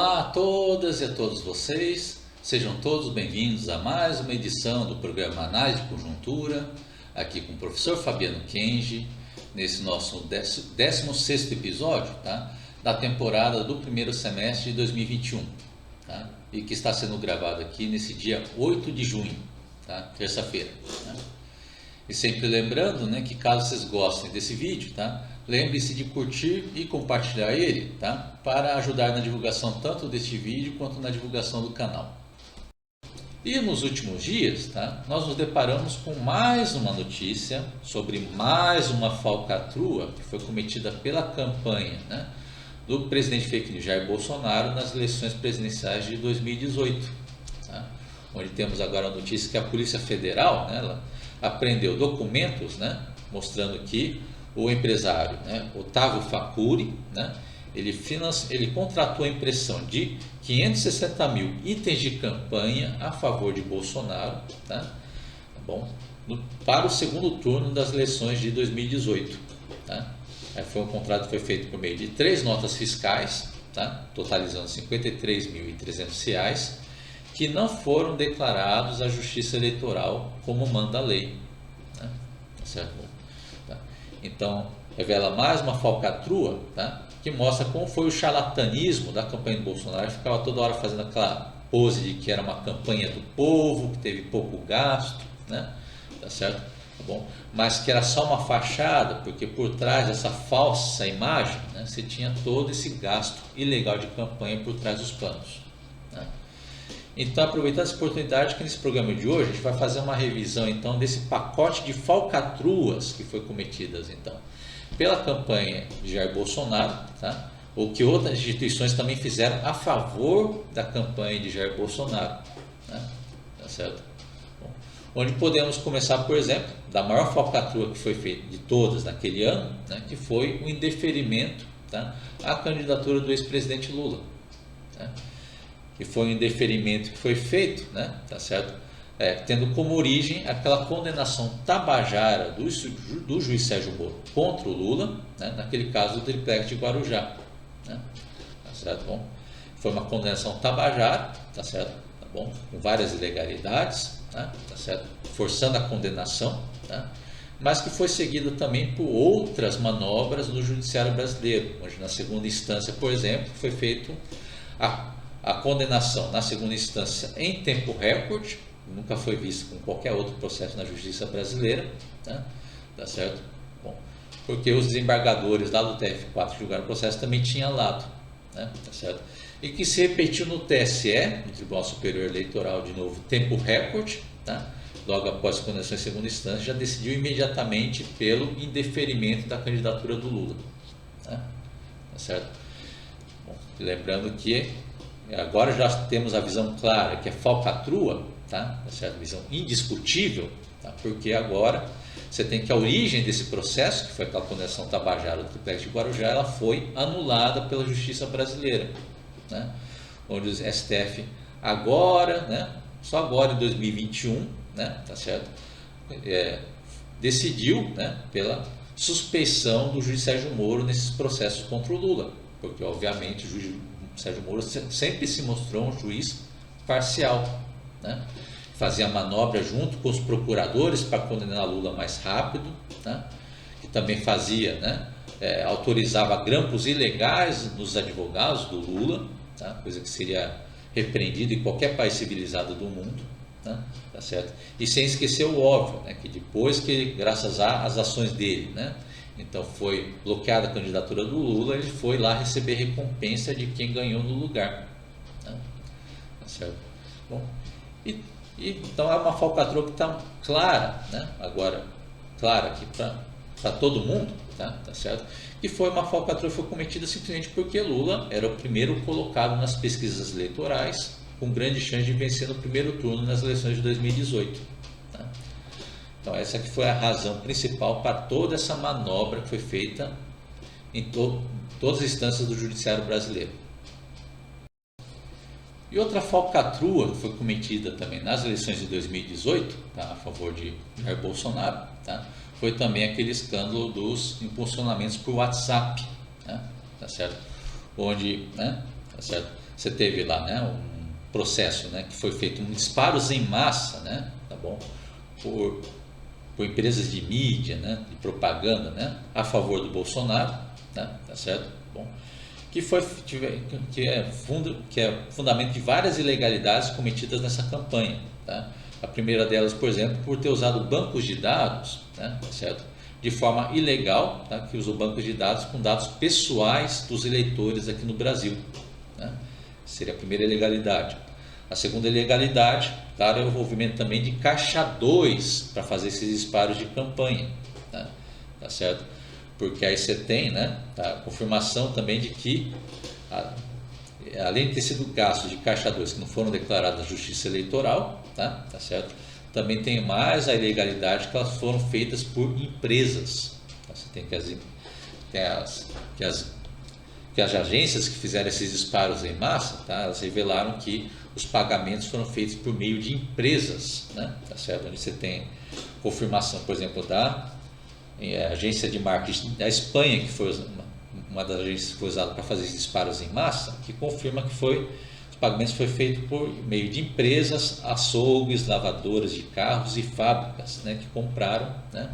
Olá a todas e a todos vocês, sejam todos bem-vindos a mais uma edição do programa Análise de Conjuntura, aqui com o professor Fabiano Kenji, nesse nosso 16º episódio, tá? Da temporada do primeiro semestre de 2021, tá? E que está sendo gravado aqui nesse dia 8 de junho, tá? Terça-feira. Tá? E sempre lembrando, né, que caso vocês gostem desse vídeo, tá? Lembre-se de curtir e compartilhar ele, tá? Para ajudar na divulgação tanto deste vídeo quanto na divulgação do canal. E nos últimos dias, tá? Nós nos deparamos com mais uma notícia sobre mais uma falcatrua que foi cometida pela campanha, né, do presidente fake news Jair Bolsonaro nas eleições presidenciais de 2018. Tá? Onde temos agora a notícia que a Polícia Federal, né, ela apreendeu documentos, né, mostrando que o empresário, né, Otávio Facuri, né, ele contratou a impressão de 560 mil itens de campanha a favor de Bolsonaro, tá? Tá bom? Para o segundo turno das eleições de 2018. Tá? Um contrato que foi feito por meio de 3 notas fiscais, tá? Totalizando R$ 53.300, que não foram declarados à Justiça Eleitoral como manda a lei. Né? Certo? Tá? Então, revela mais uma falcatrua, tá? Que mostra como foi o charlatanismo da campanha do Bolsonaro. Ficava toda hora fazendo aquela pose de que era uma campanha do povo, que teve pouco gasto, né? Tá certo? Tá bom? Mas que era só uma fachada, porque por trás dessa falsa imagem, né, você tinha todo esse gasto ilegal de campanha por trás dos panos. Né? Então, aproveitando essa oportunidade que nesse programa de hoje a gente vai fazer uma revisão então desse pacote de falcatruas que foi cometidas então pela campanha de Jair Bolsonaro, tá? Ou que outras instituições também fizeram a favor da campanha de Jair Bolsonaro, né? Tá certo? Bom, onde podemos começar, por exemplo, da maior falcatrua que foi feita de todas naquele ano, né? Que foi o indeferimento, tá? À candidatura do ex-presidente Lula, né? Que foi um indeferimento que foi feito, né? Tá certo? Tendo como origem aquela condenação tabajara do juiz Sérgio Moro contra o Lula, né, naquele caso do triplex de Guarujá. Né, tá certo? Bom, foi uma condenação tabajara, tá certo? Tá bom? Com várias ilegalidades, né, tá certo? Forçando a condenação, tá? Mas que foi seguida também por outras manobras no judiciário brasileiro, onde na segunda instância, por exemplo, foi feito a condenação na segunda instância em tempo recorde. Nunca foi visto com qualquer outro processo na justiça brasileira, né? Tá certo? Bom, porque os desembargadores lá do TF4 que julgaram o processo também tinham lado, né? Tá certo? E que se repetiu no TSE, no Tribunal Superior Eleitoral, de novo, tempo recorde, tá? Logo após a condenação em segunda instância, já decidiu imediatamente pelo indeferimento da candidatura do Lula, né? Tá certo? Bom, lembrando que agora já temos a visão clara que é falcatrua, tá? Certo? Visão indiscutível, tá? Porque agora você tem que a origem desse processo, que foi aquela condenação tabajara do triplex de Guarujá, ela foi anulada pela justiça brasileira, né? Onde o STF agora, né, só agora em 2021, né, tá certo? Decidiu, né, pela suspeição do juiz Sérgio Moro nesses processos contra o Lula, porque obviamente o juiz Sérgio Moro sempre se mostrou um juiz parcial, né? Fazia manobra junto com os procuradores para condenar Lula mais rápido, né? Que também fazia, né, autorizava grampos ilegais nos advogados do Lula, tá? Coisa que seria repreendida em qualquer país civilizado do mundo, né? Tá certo? E sem esquecer o óbvio, né, que depois que, graças às ações dele, né, então foi bloqueada a candidatura do Lula, ele foi lá receber recompensa de quem ganhou no lugar, né? Tá certo? Bom, então é uma falcatrua que está clara, né? Agora, clara aqui para todo mundo, tá certo? Que foi uma falcatrua que foi cometida simplesmente porque Lula era o primeiro colocado nas pesquisas eleitorais, com grande chance de vencer no primeiro turno nas eleições de 2018. Tá? Então essa que foi a razão principal para toda essa manobra que foi feita em todas as instâncias do judiciário brasileiro. E outra falcatrua que foi cometida também nas eleições de 2018, tá, a favor de Jair Bolsonaro, tá, foi também aquele escândalo dos impulsionamentos por WhatsApp, né, tá certo? Onde, né, tá certo? você teve lá, né, um processo, né, que foi feito disparos em massa, né, tá bom, por empresas de mídia, né, de propaganda, né, a favor do Bolsonaro, né, tá certo? Bom, que é fundamento de várias ilegalidades cometidas nessa campanha, tá? A primeira delas, por exemplo, por ter usado bancos de dados, né, tá certo? De forma ilegal, tá? Que usou bancos de dados com dados pessoais dos eleitores aqui no Brasil, né? Seria a primeira ilegalidade. A segunda ilegalidade, claro, é o envolvimento também de caixa 2 para fazer esses disparos de campanha, né? Tá certo? Porque aí você tem, né, a confirmação também de que, além de ter sido gastos de caixa 2 que não foram declarados na Justiça Eleitoral, tá certo? Também tem mais a ilegalidade que elas foram feitas por empresas. Você tem que as agências que fizeram esses disparos em massa, tá, elas revelaram que os pagamentos foram feitos por meio de empresas, né, tá certo? Onde você tem confirmação, por exemplo, da agência de marketing da Espanha, que foi uma das agências que foi usada para fazer esses disparos em massa, que confirma que os pagamentos foram feitos por meio de empresas, açougues, lavadoras de carros e fábricas, né, que compraram, né,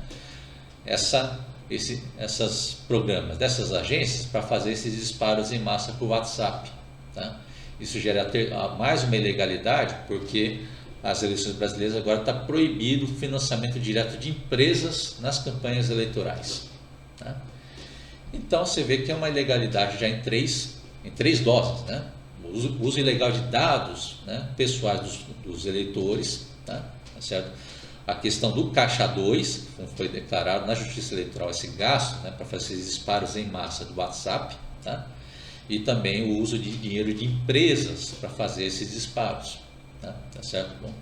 esses programas dessas agências para fazer esses disparos em massa por WhatsApp, tá? Isso gera mais uma ilegalidade, porque as eleições brasileiras agora está proibido o financiamento direto de empresas nas campanhas eleitorais, tá? Então você vê que é uma ilegalidade já em três doses, né? O uso ilegal de dados, né, pessoais dos eleitores, tá certo? A questão do caixa 2, como foi declarado na Justiça Eleitoral, esse gasto, né, para fazer esses disparos em massa do WhatsApp, tá? E também o uso de dinheiro de empresas para fazer esses disparos, tá certo? Bom,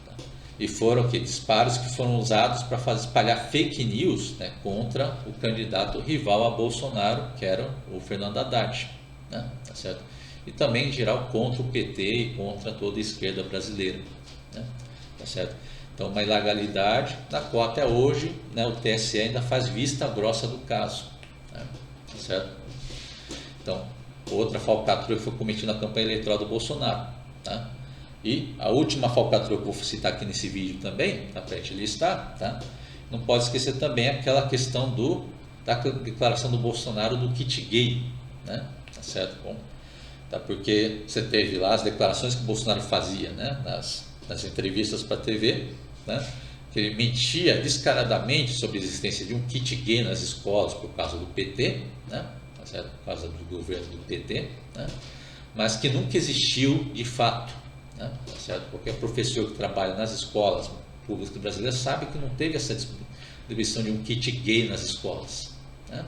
tá. E foram disparos que foram usados para espalhar fake news, né, contra o candidato rival a Bolsonaro, que era o Fernando Haddad, né, tá certo? E também em geral contra o PT e contra toda a esquerda brasileira, né, tá certo? Então, uma ilegalidade na qual até hoje, né, o TSE ainda faz vista grossa do caso, né, tá certo? Então, outra falcatrua que foi cometida na campanha eleitoral do Bolsonaro, tá? E a última falcatrua que eu vou citar aqui nesse vídeo também, para a gente listar, tá? Não pode esquecer também aquela questão da declaração do Bolsonaro do kit gay, né? Tá certo? Bom, tá? Porque você teve lá as declarações que o Bolsonaro fazia, né, nas entrevistas para a TV, né, que ele mentia descaradamente sobre a existência de um kit gay nas escolas por causa do PT, né, tá certo? Por causa do governo do PT, né, mas que nunca existiu de fato, né, tá certo? Qualquer professor que trabalha nas escolas públicas brasileiras sabe que não teve essa distribuição de um kit gay nas escolas, né?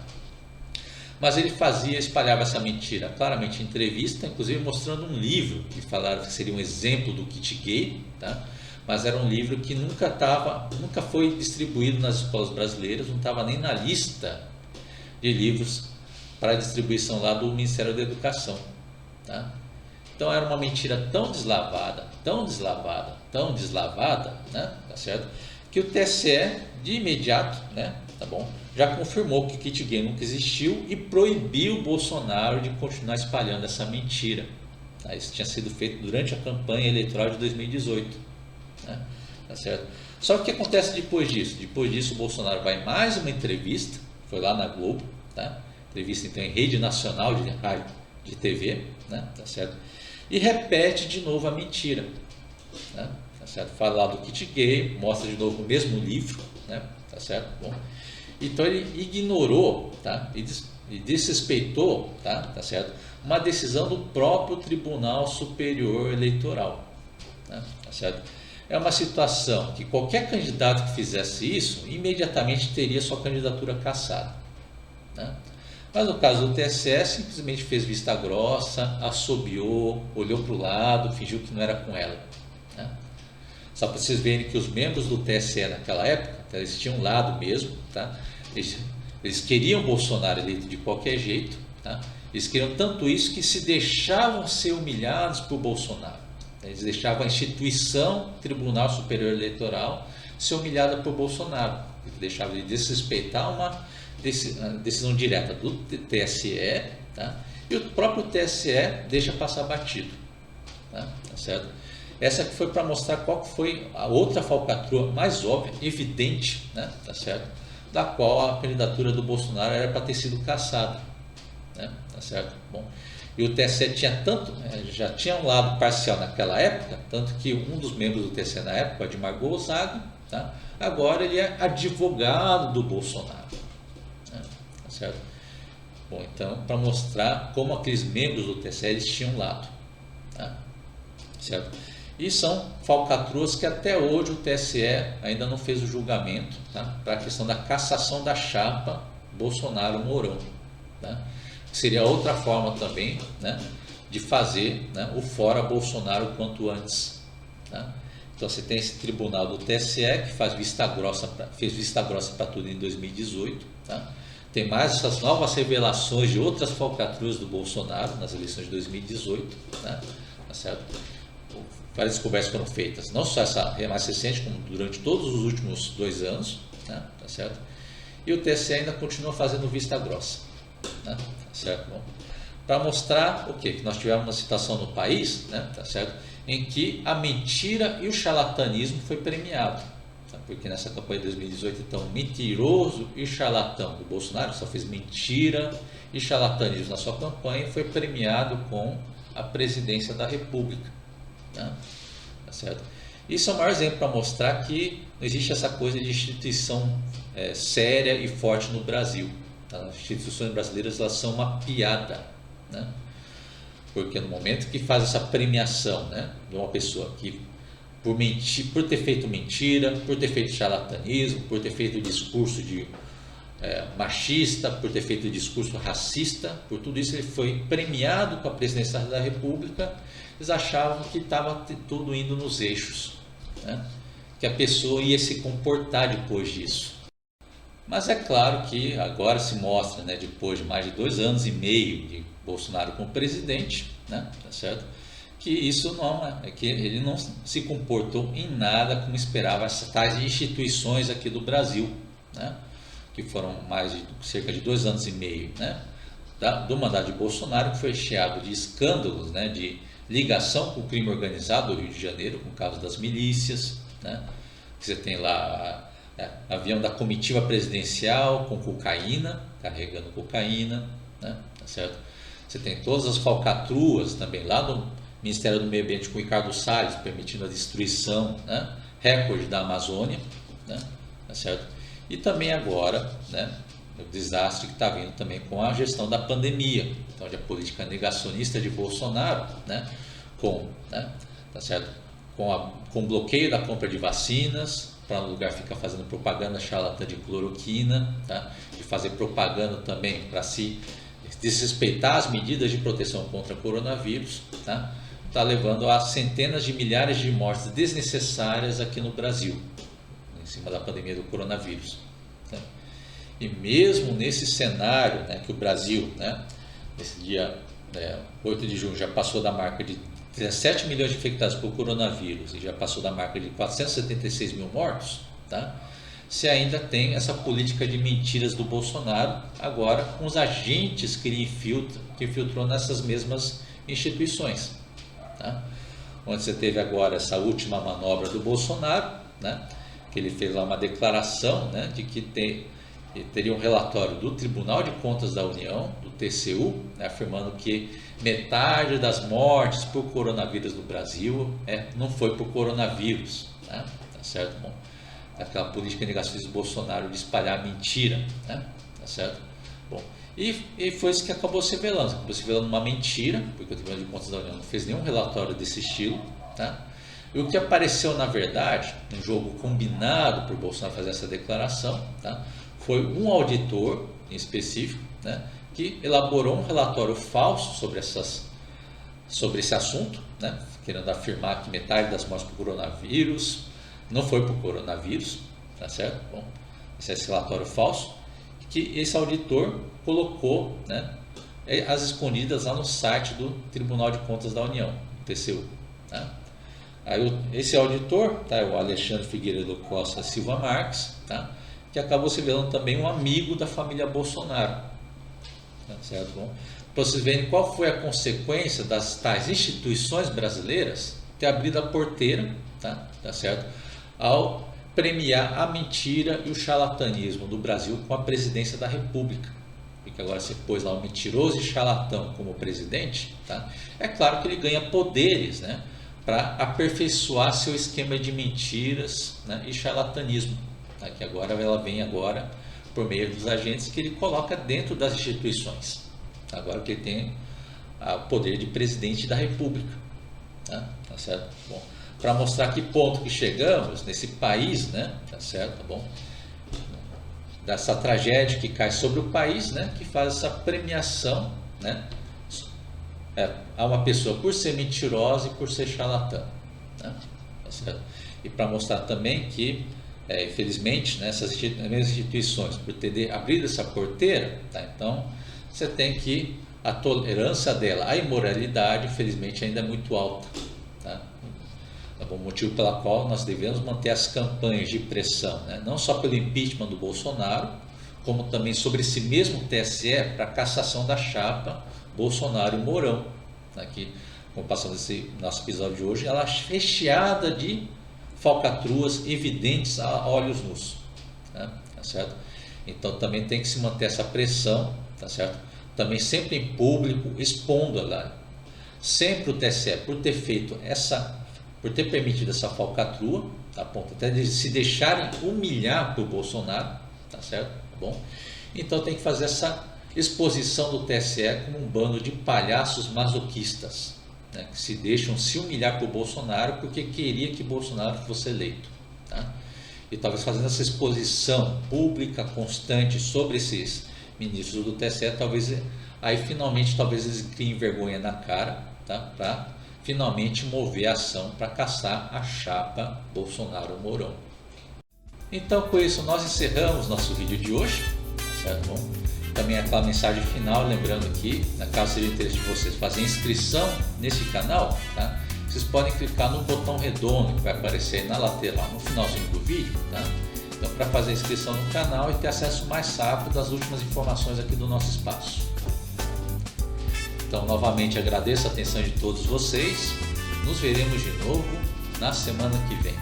Mas ele espalhava essa mentira claramente em entrevista, inclusive mostrando um livro que falaram que seria um exemplo do kit gay, tá? Mas era um livro que nunca foi distribuído nas escolas brasileiras, não estava nem na lista de livros para distribuição lá do Ministério da Educação, tá? Então era uma mentira tão deslavada, né, tá certo? Que o TSE de imediato, né, tá bom, já confirmou que o kit gay nunca existiu e proibiu o Bolsonaro de continuar espalhando essa mentira, tá? Isso tinha sido feito durante a campanha eleitoral de 2018, né, tá certo? Só que o que acontece depois disso? Depois disso o Bolsonaro vai em mais uma entrevista, foi lá na Globo, tá? Entrevista então em rede nacional de rádio, de TV, né, tá certo? E repete de novo a mentira, né, tá certo? Fala lá do kit gay, mostra de novo o mesmo livro, né, tá certo? Bom, então ele ignorou, tá, e desrespeitou, tá certo? Uma decisão do próprio Tribunal Superior Eleitoral, né, tá certo? É uma situação que qualquer candidato que fizesse isso imediatamente teria sua candidatura cassada, né? Mas no caso do TSE, simplesmente fez vista grossa, assobiou, olhou para o lado, fingiu que não era com ela, né? Só para vocês verem que os membros do TSE naquela época, tá, eles tinham um lado mesmo, tá? Eles queriam Bolsonaro eleito de qualquer jeito, tá? Eles queriam tanto isso que se deixavam ser humilhados por Bolsonaro. Eles deixavam a instituição Tribunal Superior Eleitoral ser humilhada por Bolsonaro. Eles deixavam de desrespeitar uma decisão direta do TSE, tá? E o próprio TSE deixa passar batido, né? Tá certo? Essa aqui foi para mostrar qual que foi a outra falcatrua mais óbvia, evidente, né? Tá certo? Da qual a candidatura do Bolsonaro era para ter sido cassada, né? Tá certo? Bom, e o TSE tinha já tinha um lado parcial naquela época, tanto que um dos membros do TSE na época, Admar Gonzaga, tá? Agora ele é advogado do Bolsonaro, né? Tá certo? Bom, então, para mostrar como aqueles membros do TSE eles tinham um lado, tá? Certo? E são falcatruas que até hoje o TSE ainda não fez o julgamento, tá? Para a questão da cassação da chapa Bolsonaro-Mourão, tá? Seria outra forma também, né, de fazer, né, o fora Bolsonaro quanto antes, tá? Então você tem esse tribunal do TSE que fez vista grossa para tudo em 2018, tá? Tem mais essas novas revelações de outras falcatruas do Bolsonaro nas eleições de 2018, tá? Tá certo? Várias descobertas foram feitas, não só essa mais recente, como durante todos os últimos 2 anos, né? Tá certo? E o TSE ainda continua fazendo vista grossa, né? Tá certo? Para mostrar o quê? Que nós tivemos uma situação no país, né? Tá certo? Em que a mentira e o charlatanismo foi premiado, tá? Porque nessa campanha de 2018, então, mentiroso e charlatão do Bolsonaro, só fez mentira e charlatanismo na sua campanha, foi premiado com a presidência da República, né? Tá certo? Isso é o maior exemplo para mostrar que não existe essa coisa de instituição séria e forte no Brasil, tá? As instituições brasileiras, elas são uma piada, né? Porque no momento que faz essa premiação, né, de uma pessoa que por ter feito mentira, por ter feito charlatanismo, por ter feito discurso machista, por ter feito discurso racista, por tudo isso ele foi premiado com a presidência da República. Eles achavam que estava tudo indo nos eixos, né? Que a pessoa ia se comportar depois disso. Mas é claro que agora se mostra, né, depois de mais de 2 anos e meio de Bolsonaro como presidente, né, tá certo? Que isso não é que ele não se comportou em nada como esperava essas tais instituições aqui do Brasil, né? Que foram cerca de 2 anos e meio, né, do mandato de Bolsonaro, que foi recheado de escândalos, né, de ligação com o crime organizado do Rio de Janeiro, com o caso das milícias, né? Você tem lá avião da comitiva presidencial com cocaína, carregando cocaína, né? Tá certo? Você tem todas as falcatruas também lá do Ministério do Meio Ambiente com o Ricardo Salles, permitindo a destruição, né, recorde da Amazônia, né? Tá certo? E também agora, né, o desastre que está vindo também com a gestão da pandemia, então a política negacionista de Bolsonaro, né, tá certo? Com o bloqueio da compra de vacinas, para no lugar ficar fazendo propaganda charlatã de cloroquina, tá? E fazer propaganda também para se desrespeitar as medidas de proteção contra o coronavírus, tá? Tá levando a centenas de milhares de mortes desnecessárias aqui no Brasil, em cima da pandemia do coronavírus, tá? E mesmo nesse cenário, né, que o Brasil, né, nesse dia 8 de junho já passou da marca de 17 milhões de infectados por coronavírus e já passou da marca de 476 mil mortos, tá? Se ainda tem essa política de mentiras do Bolsonaro, agora com os agentes que ele infiltrou nessas mesmas instituições, tá? Onde você teve agora essa última manobra do Bolsonaro, né, que ele fez lá uma declaração, né, de que teria um relatório do Tribunal de Contas da União, do TCU, né, afirmando que metade das mortes por coronavírus no Brasil não foi por coronavírus, né? Tá certo? Bom, aquela política negacionista do Bolsonaro de espalhar mentira, né? Tá certo? Bom, e foi isso que acabou se revelando uma mentira, porque o Tribunal de Contas da União não fez nenhum relatório desse estilo, tá? E o que apareceu na verdade, um jogo combinado por Bolsonaro fazer essa declaração, tá? Foi um auditor em específico, né, que elaborou um relatório falso sobre esse assunto, né, querendo afirmar que metade das mortes por coronavírus não foi por coronavírus, tá certo? Bom, esse é esse relatório falso que esse auditor colocou, né, às escondidas lá no site do Tribunal de Contas da União, TCU, tá? Aí esse auditor, tá, é o Alexandre Figueiredo Costa Silva Marques, tá, que acabou se revelando também um amigo da família Bolsonaro, tá certo? Bom, para vocês verem qual foi a consequência das tais instituições brasileiras ter abrido a porteira, tá certo? Ao premiar a mentira e o charlatanismo do Brasil com a presidência da República. Porque agora você pôs lá um mentiroso e charlatão como presidente, tá? É claro que ele ganha poderes, né, para aperfeiçoar seu esquema de mentiras, né, e charlatanismo, tá? Que agora ela vem agora por meio dos agentes que ele coloca dentro das instituições. Agora que ele tem o poder de presidente da República, tá certo? Bom, para mostrar que ponto que chegamos nesse país, né, tá certo, tá bom? Dessa tragédia que cai sobre o país, né, que faz essa premiação, né, a uma pessoa por ser mentirosa e por ser charlatã, né, tá certo? E para mostrar também que, infelizmente, né, essas mesmas instituições, por ter abrido essa porteira, tá, então você tem que a tolerância dela, a imoralidade, infelizmente, ainda é muito alta, tá? É o motivo pela qual nós devemos manter as campanhas de pressão, né? Não só pelo impeachment do Bolsonaro, como também sobre esse mesmo TSE para a cassação da chapa Bolsonaro e Mourão, né? Que, como passamos esse nosso episódio de hoje, ela é recheada de falcatruas evidentes a olhos nus, né? Tá certo? Então também tem que se manter essa pressão, tá certo? Também sempre em público, expondo ela. Sempre o TSE, por ter permitido essa falcatrua, a ponto até de se deixarem humilhar por Bolsonaro, tá certo? Tá bom? Então tem que fazer essa exposição do TSE como um bando de palhaços masoquistas, né, que se deixam se humilhar por Bolsonaro porque queria que Bolsonaro fosse eleito, tá? E talvez fazendo essa exposição pública constante sobre esses ministros do TSE, talvez aí finalmente eles criem vergonha na cara, tá? Para finalmente mover a ação para caçar a chapa Bolsonaro-Mourão. Então, com isso, nós encerramos nosso vídeo de hoje, certo? Bom, também aquela mensagem final, lembrando que, na caso seja de interesse de vocês fazer inscrição nesse canal, tá? Vocês podem clicar no botão redondo que vai aparecer aí na lateral, no finalzinho do vídeo, tá? Então, para fazer inscrição no canal e ter acesso mais rápido às últimas informações aqui do nosso espaço. Então, novamente agradeço a atenção de todos vocês. Nos veremos de novo na semana que vem.